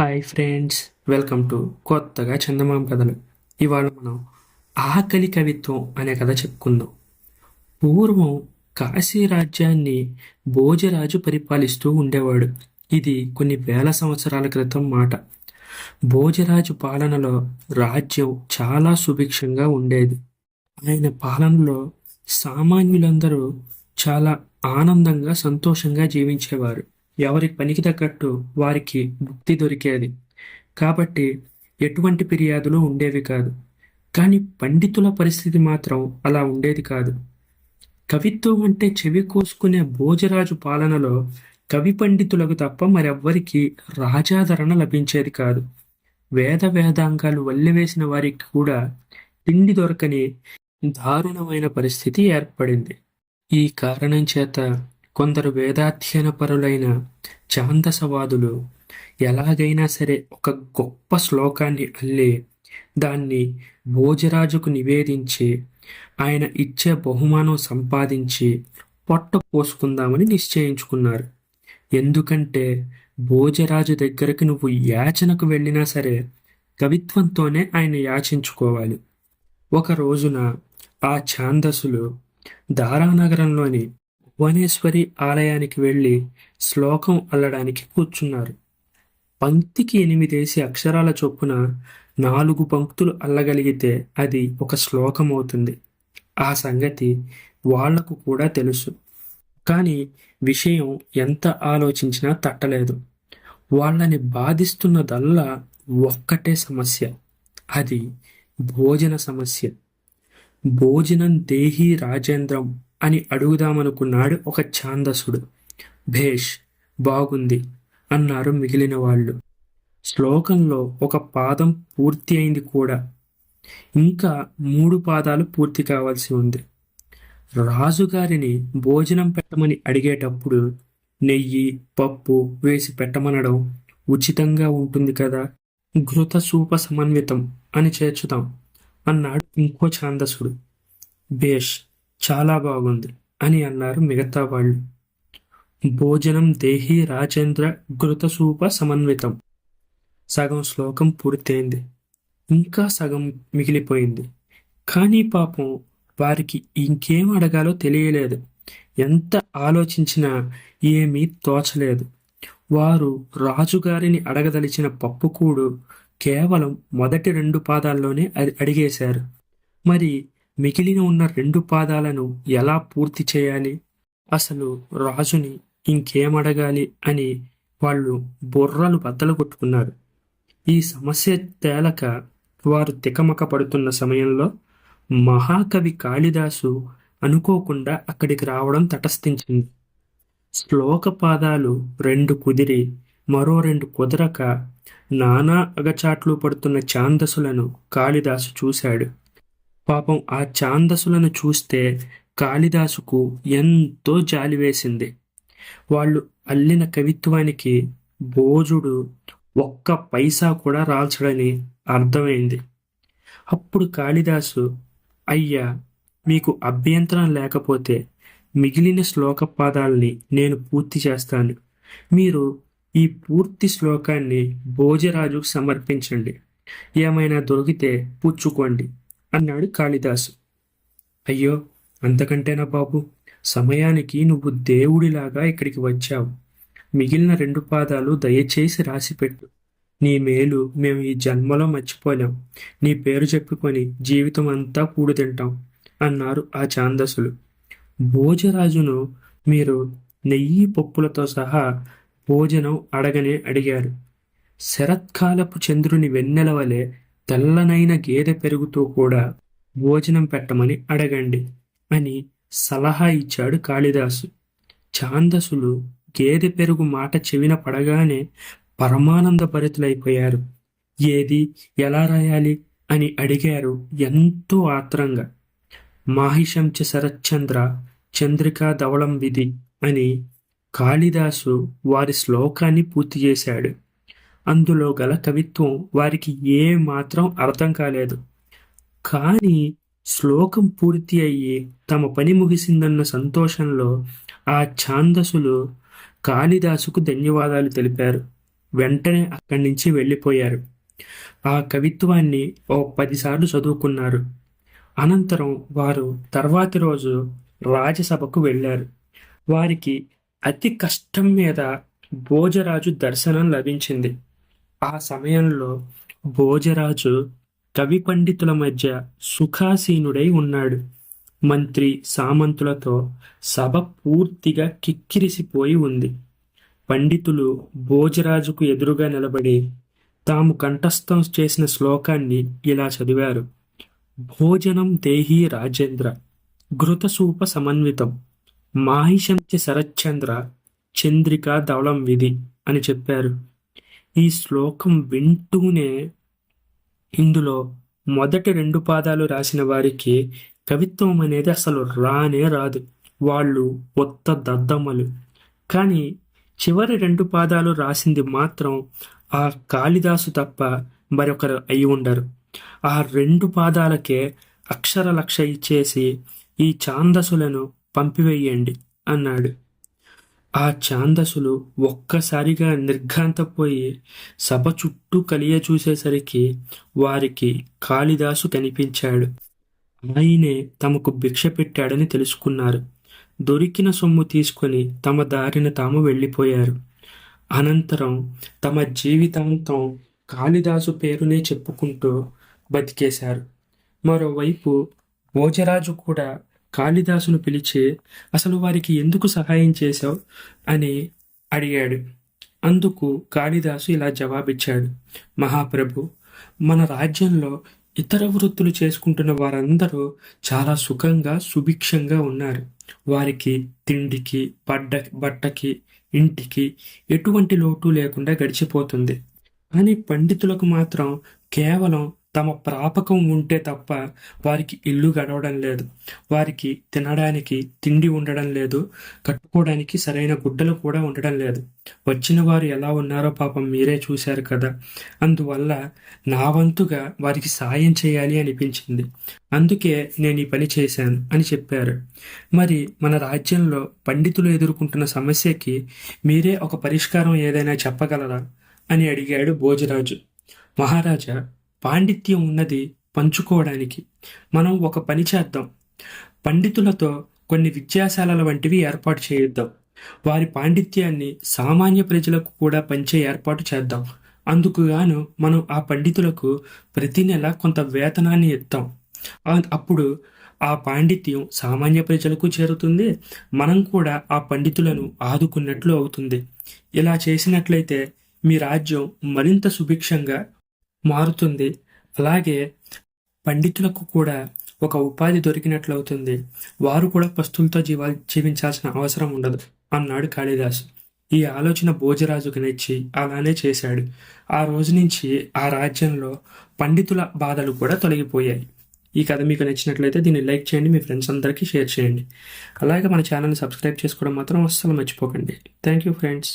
Hi friends, welcome to కొత్తగా చందమామ కథలు. ఇవాళ మనం ఆకలి కవిత్వం అనే కథ చెప్పుకుందాం. పూర్వం కాశీ రాజ్యాన్ని భోజరాజు పరిపాలిస్తూ ఉండేవాడు. ఇది కొన్ని వేల సంవత్సరాల క్రితం మాట. భోజరాజు పాలనలో రాజ్యం చాలా సుభిక్షంగా ఉండేది. ఆయన పాలనలో సామాన్యులందరూ చాలా ఆనందంగా సంతోషంగా జీవించేవారు. ఎవరి పనికి తగ్గట్టు వారికి భుక్తి దొరికేది. కాబట్టి ఎటువంటి ఫిర్యాదులు ఉండేవి కాదు. కానీ పండితుల పరిస్థితి మాత్రం అలా ఉండేది కాదు. కవిత్వం అంటే చెవి కోసుకునే భోజరాజు పాలనలో కవి పండితులకు తప్ప మరెవ్వరికీ రాజాదరణ లభించేది కాదు. వేదాంగాలు వల్లెవేసిన వారికి కూడా తిండి దొరకని దారుణమైన పరిస్థితి ఏర్పడింది. ఈ కారణం చేత కొందరు వేదాధ్యయన పరులైన ఛాందసవాదులు ఎలాగైనా సరే ఒక గొప్ప శ్లోకాన్ని అల్లి దాన్ని భోజరాజుకు నివేదించి ఆయన ఇచ్చే బహుమానం సంపాదించి పొట్ట పోసుకుందామని నిశ్చయించుకున్నారు. ఎందుకంటే భోజరాజు దగ్గరకు నువ్వు యాచనకు వెళ్ళినా సరే కవిత్వంతోనే ఆయన యాచించుకోవాలి. ఒక రోజున ఆ ఛాందసులు దారానగరంలోని భువనేశ్వరి ఆలయానికి వెళ్ళి శ్లోకం అల్లడానికి కూర్చున్నారు. పంక్తికి 8 అక్షరాల చొప్పున 4 పంక్తులు అల్లగలిగితే అది ఒక శ్లోకం అవుతుంది. ఆ సంగతి వాళ్లకు కూడా తెలుసు. కానీ విషయం ఎంత ఆలోచించినా తట్టలేదు. వాళ్ళని బాధిస్తున్నదల్లా ఒక్కటే సమస్య. అది భోజన సమస్య. భోజనం దేహి రాజేంద్రం అని అడుగుదామనుకున్నాడు ఒక ఛాందసుడు. భేష్, బాగుంది అన్నారు మిగిలిన వాళ్ళు. శ్లోకంలో ఒక పాదం పూర్తి అయింది కూడా. ఇంకా 3 పాదాలు పూర్తి కావాల్సి ఉంది. రాజుగారిని భోజనం పెట్టమని అడిగేటప్పుడు నెయ్యి, పప్పు వేసి పెట్టమనడం ఉచితంగా ఉంటుంది కదా, ఘృత సూప సమన్వితం అని చేర్చుదాం అన్నాడు ఇంకో ఛాందసుడు. భేష్, చాలా బాగుంది అని అన్నారు మిగతా వాళ్ళు. భోజనం దేహి రాజేంద్ర ఘృతసూప సమన్వితం. సగం శ్లోకం పూర్తయింది. ఇంకా సగం మిగిలిపోయింది. కానీ పాపం వారికి ఇంకేం అడగాలో తెలియలేదు. ఎంత ఆలోచించినా ఏమీ తోచలేదు. వారు రాజుగారిని అడగదలిచిన పప్పుకూడు కేవలం మొదటి 2 పాదాల్లోనే అడిగేశారు. మరి మిగిలిన ఉన్న 2 పాదాలను ఎలా పూర్తి చేయాలి? అసలు రాజుని ఇంకేమడగాలి అని వాళ్ళు బుర్రలు బద్దలు కొట్టుకున్నారు. ఈ సమస్య తేలక వారు తికమక పడుతున్న సమయంలో మహాకవి కాళిదాసు అనుకోకుండా అక్కడికి రావడం తటస్థించింది. శ్లోక పాదాలు 2 కుదిరి మరో 2 కుదరక నానా అగచాట్లు పడుతున్న ఛాందసులను కాళిదాసు చూశాడు. పాపం ఆ ఛాందసులను చూస్తే కాళిదాసుకు ఎంతో జాలి వేసింది. వాళ్ళు అల్లిన కవిత్వానికి భోజుడు ఒక్క పైసా కూడా రాల్చడని అర్థమైంది. అప్పుడు కాళిదాసు, అయ్యా, మీకు అభ్యంతరం లేకపోతే మిగిలిన శ్లోక పాదాల్ని నేను పూర్తి చేస్తాను. మీరు ఈ పూర్తి శ్లోకాన్ని భోజరాజుకు సమర్పించండి. ఏమైనా దొరికితే పుచ్చుకోండి అన్నాడు కాళిదాసు. అయ్యో, అంతకంటేనా బాబు, సమయానికి నువ్వు దేవుడిలాగా ఇక్కడికి వచ్చావు. మిగిలిన 2 పాదాలు దయచేసి రాసిపెట్టు. నీ మేలు మేము ఈ జన్మలో మర్చిపోలేం. నీ పేరు చెప్పుకొని జీవితం అంతా కూడు తింటాం అన్నారు ఆ ఛాందసులు. భోజరాజును మీరు నెయ్యి పప్పులతో సహా భోజనం అడగనే అడిగారు. శరత్కాలపు చంద్రుని వెన్నెల వలె తెల్లనైన గేదె పెరుగుతో కూడా భోజనం పెట్టమని అడగండి అని సలహా ఇచ్చాడు కాళిదాసు. ఛాందసులు గేదె పెరుగు మాట చెవిన పడగానే పరమానంద భరితులైపోయారు. ఏది, ఎలా రాయాలి అని అడిగారు ఎంతో ఆత్రంగా. మాహిషంచ శరశ్చంద్ర చంద్రికా ధవళం విధి అని కాళిదాసు వారి శ్లోకాన్ని పూర్తి చేశాడు. అందులో గల కవిత్వం వారికి ఏ మాత్రం అర్థం కాలేదు. కానీ శ్లోకం పూర్తి అయ్యి తమ పని ముగిసిందన్న సంతోషంలో ఆ ఛాందసులు కాళిదాసుకు ధన్యవాదాలు తెలిపారు. వెంటనే అక్కడి నుంచి వెళ్ళిపోయారు. ఆ కవిత్వాన్ని ఓ 10 సార్లు చదువుకున్నారు. అనంతరం వారు తర్వాతి రోజు రాజసభకు వెళ్ళారు. వారికి అతి కష్టం మీద భోజరాజు దర్శనం లభించింది. ఆ సమయంలో భోజరాజు కవి పండితుల మధ్య సుఖాసీనుడై ఉన్నాడు. మంత్రి సామంతులతో సభ పూర్తిగా కిక్కిరిసిపోయి ఉంది. పండితులు భోజరాజుకు ఎదురుగా నిలబడి తాము కంఠస్థం చేసిన శ్లోకాన్ని ఇలా చదివారు. భోజనం దేహి రాజేంద్ర ఘృతసూప సమన్వితం మాహిషంచ శరశ్చంద్ర చంద్రికా ధవళం విధి అని చెప్పారు. ఈ శ్లోకం వింటూనే ఇందులో మొదటి 2 పాదాలు రాసిన వారికి కవిత్వం అనేది అసలు రానే రాదు. వాళ్ళు కొత్త దద్దమ్మలు. కానీ చివరి 2 పాదాలు రాసింది మాత్రం ఆ కాళిదాసు తప్ప మరొకరు అయి ఉండరు. ఆ 2 పాదాలకే అక్షర లక్ష ఇచ్చేసి ఈ ఛాందసులను పంపివేయండి అన్నాడు. ఆ ఛాందసులు ఒక్కసారిగా నిర్ఘాంతపోయి సభ చుట్టూ కలియ చూసేసరికి వారికి కాళిదాసు కనిపించాడు. ఆయనే తమకు భిక్ష పెట్టాడని తెలుసుకున్నారు. దొరికిన సొమ్ము తీసుకొని తమ దారిన తాము వెళ్ళిపోయారు. అనంతరం తమ జీవితాంతం కాళిదాసు పేరునే చెప్పుకుంటూ బతికేశారు. మరోవైపు భోజరాజు కూడా కాళిదాసును పిలిచి అసలు వారికి ఎందుకు సహాయం చేశావు అని అడిగాడు. అందుకు కాళిదాసు ఇలా జవాబిచ్చాడు. మహాప్రభు, మన రాజ్యంలో ఇతర వృత్తులు చేసుకుంటున్న వారందరూ చాలా సుఖంగా సుభిక్షంగా ఉన్నారు. వారికి తిండికి బట్టకి ఇంటికి ఎటువంటి లోటు లేకుండా గడిచిపోతుంది. కానీ పండితులకు మాత్రం కేవలం తమ ప్రాపకం ఉంటే తప్ప వారికి ఇల్లు గడవడం లేదు. వారికి తినడానికి తిండి ఉండడం లేదు. కట్టుకోవడానికి సరైన గుడ్డలు కూడా ఉండడం లేదు. వచ్చిన వారు ఎలా ఉన్నారో పాపం మీరే చూశారు కదా. అందువల్ల నా వంతుగా వారికి సాయం చేయాలి అనిపించింది. అందుకే నేను ఈ పని చేశాను అని చెప్పారు. మరి మన రాజ్యంలో పండితులు ఎదుర్కొంటున్న సమస్యకి మీరే ఒక పరిష్కారం ఏదైనా చెప్పగలరా అని అడిగాడు భోజరాజు. మహారాజా, పాండిత్యం ఉన్నది పంచుకోవడానికి. మనం ఒక పని చేద్దాం. పండితులతో కొన్ని విద్యాశాలల వంటివి ఏర్పాటు చేయిద్దాం. వారి పాండిత్యాన్ని సామాన్య ప్రజలకు కూడా పంచే ఏర్పాటు చేద్దాం. అందుకుగాను మనం ఆ పండితులకు ప్రతి నెల కొంత వేతనాన్ని ఇద్దాం. అప్పుడు ఆ పాండిత్యం సామాన్య ప్రజలకు చేరుతుంది. మనం కూడా ఆ పండితులను ఆదుకున్నట్లు అవుతుంది. ఇలా చేసినట్లయితే మీ రాజ్యం మరింత సుభిక్షంగా మారుతుంది. అలాగే పండితులకు కూడా ఒక ఉపాధి దొరికినట్లు అవుతుంది. వారు కూడా పస్తులతో జీవించాల్సిన అవసరం ఉండదు అన్నాడు కాళిదాసు. ఈ ఆలోచన భోజరాజుకు నచ్చి అలానే చేశాడు. ఆ రోజు నుంచి ఆ రాజ్యంలో పండితుల బాధలు కూడా తొలగిపోయాయి. ఈ కథ మీకు నచ్చినట్లయితే దీన్ని లైక్ చేయండి, మీ ఫ్రెండ్స్ అందరికీ షేర్ చేయండి. అలాగే మన ఛానల్ని సబ్స్క్రైబ్ చేసుకోవడం మాత్రం అస్సలు మర్చిపోకండి. Thank you friends.